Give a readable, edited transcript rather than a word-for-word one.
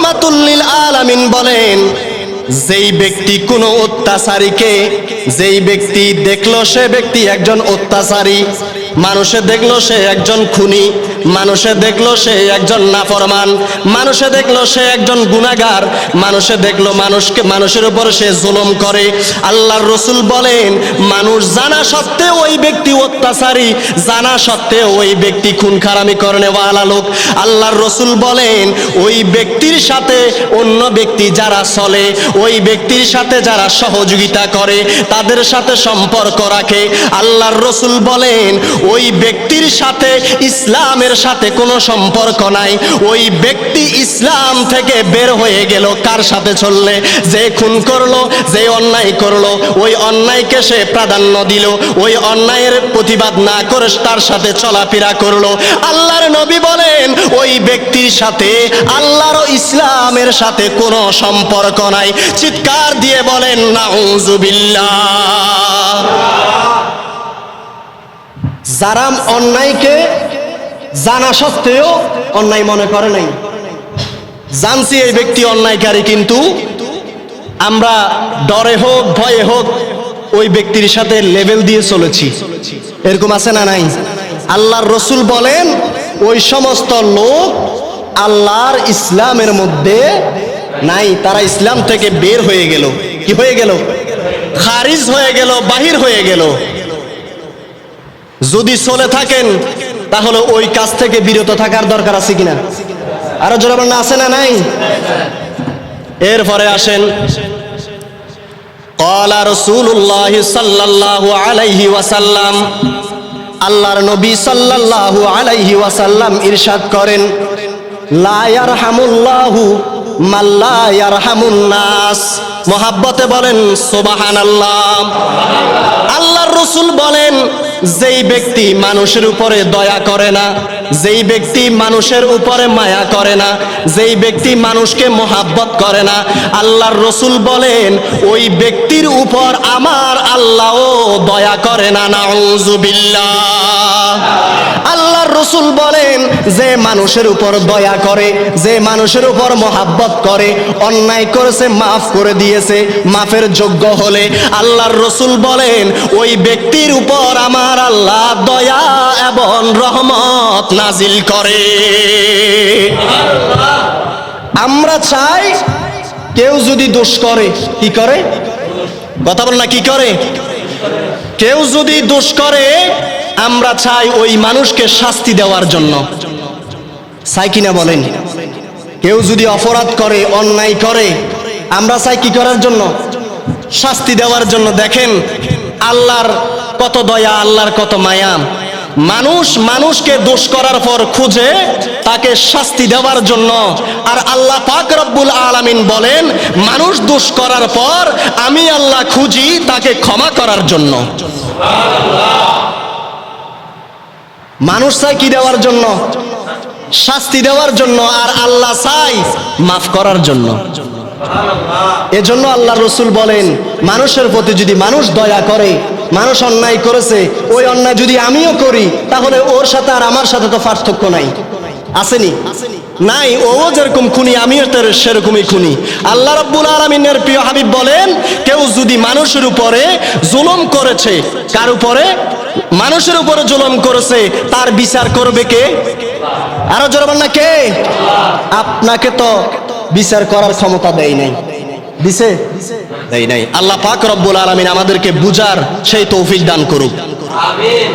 রহমাতুল লিল আলামিন বলেন, যেই ব্যক্তি কোনো অত্যাচারীকে, যেই ব্যক্তি দেখলো সে ব্যক্তি একজন অত্যাচারী, মানুষে দেখলো সে একজন খুনি, মানুষে দেখলো সে একজন নাফরমান, মানুষে দেখলো সে একজন গুনাহগার, মানুষে দেখলো মানুষের উপর সে জুলুম করে, আল্লাহর রাসূল বলেন মানুষ জানা সত্ত্বেও ওই ব্যক্তি অত্যাচারী, জানা সত্ত্বেও ওই ব্যক্তি খুন খারামি করেওয়ালা লোক, আল্লাহর রাসূল বলেন ওই ব্যক্তির সাথে অন্য ব্যক্তি যারা চলে, ওই ব্যক্তির সাথে যারা সহযোগিতা করে, তাদের সাথে সম্পর্ক রাখে, আল্লাহর রাসূল বলেন ওই ব্যক্তির সাথে ইসলামের সাথে কোনো সম্পর্ক নাই, ওই ব্যক্তি ইসলাম থেকে বের হয়ে গেল কার সাথে চললে? যে খুন করলো, যে অন্যায় করলো, ওই অন্যায়কে সে প্রাধান্য দিল, ওই অন্যায়ের প্রতিবাদ না করে তার সাথে চলাফেরা করলো, আল্লাহর নবী বলেন ওই ব্যক্তির সাথে আল্লাহর ইসলামের সাথে কোনো সম্পর্ক নাই। চিৎকার দিয়ে বলেন নাউযুবিল্লাহ। যারা অন্যায়কে জানা সত্ত্বেও অন্যায় মনে করে নাই, জানছি এই ব্যক্তি অন্যায়কারী, কিন্তু আমরা ডরে হোক ভয়ে হোক ওই ব্যক্তির সাথে লেভেল দিয়ে চলেছি, এরকম আছে না নাই? আল্লাহর রাসূল বলেন ওই সমস্ত লোক আল্লাহর ইসলামের মধ্যে নাই, তারা ইসলাম থেকে বের হয়ে গেল। কি হয়ে গেল? খারিজ হয়ে গেল, বাহির হয়ে গেল। যদি চলে থাকেন তাহলে ওই কাজ থেকে বিরত থাকার দরকার আছে কিনা? আরো জোরে বলেন আছে না নাই? এরপরে আসেন, ক্বালা রাসূলুল্লাহ সাল্লাল্লাহু আলাইহি ওয়াসাল্লাম, আল্লাহর নবী সাল্লাল্লাহু আলাইহি ওয়াসাল্লাম ইরশাদ করেন, লা ইয়ারহামুল্লাহু মান লা ইয়ারহামুন নাস। মুহাব্বতে বলেন সুবহানাল্লাহ। আল্লাহর রাসূল বলেন যেই ব্যক্তি মানুষের উপরে দয়া করে না, যেই ব্যক্তি মানুষের উপরে মায়া করে না, যেই ব্যক্তি মানুষকে মোহাব্বত করে না, আল্লাহর রাসূল বলেন ওই ব্যক্তির উপর আমার আল্লাহও দয়া করে না। নাউযুবিল্লাহ। আল্লাহর রাসূল বলেন যে মানুষের উপর দয়া করে, যে মানুষের উপর মোহাব্বত করে, অন্যায় করেছে মাফ করে দিয়েছে, মাফের যোগ্য হলে আল্লাহর রাসূল বলেন ওই ব্যক্তির উপর আমার আল্লাহ দয়া এবং রহমত নাজিল করে। আমরা চাই কেউ যদি দোষ করে, কি করে? কথা বল না, কি করে? কেউ যদি দোষ করে আমরা চাই ওই মানুষকে শাস্তি দেওয়ার জন্য, চাই কিনা বলেন? কেউ যদি অপরাধ করে, অন্যায় করে, আমরা চাই কি করার জন্য? শাস্তি দেওয়ার জন্য। দেখেন আল্লাহর কত দয়া, আল্লাহর কত মায়া। মানুষ মানুষকে দোষ করার পর খুঁজে তাকে শাস্তি দেওয়ার জন্য, আর আল্লাহ পাক রব্বুল আলামিন বলেন মানুষ দোষ করার পর আমি আল্লাহ খুঁজি তাকে ক্ষমা করার জন্য। মানুষ চাই কি দেওয়ার জন্য? শাস্তি দেওয়ার জন্য, আর আল্লাহ চাই মাফ করার জন্য। এজন্য আল্লাহর রাসূল বলেন মানুষের প্রতি যদি মানুষ দয়া করে, মানুষ অন্যায় করেছে, ওই অন্যায় যদি আমিও করি তাহলে ওর সাথে আর আমার সাথে তো পার্থক্য নাই, আসেনি? নাই। ও যেরকম খুনি আমিও সেরকমই খুনি। আল্লাহ রাব্বুল আলামিনের প্রিয় হাবিব বলেন কেউ যদি মানুষের উপরে জুলুম করেছে, কার উপরে? মানুষের উপরে জুলুম করেছে, তার বিচার করবে কে? আরো জোরে বলেন না, কে? আপনাকে তো বিচার করার ক্ষমতা দেয় নাই, দিছে? দেয় নাই। আল্লাহ পাক রব্বুল আলামিন আমাদেরকে বুঝার সেই তৌফিক দান করুক। আমিন।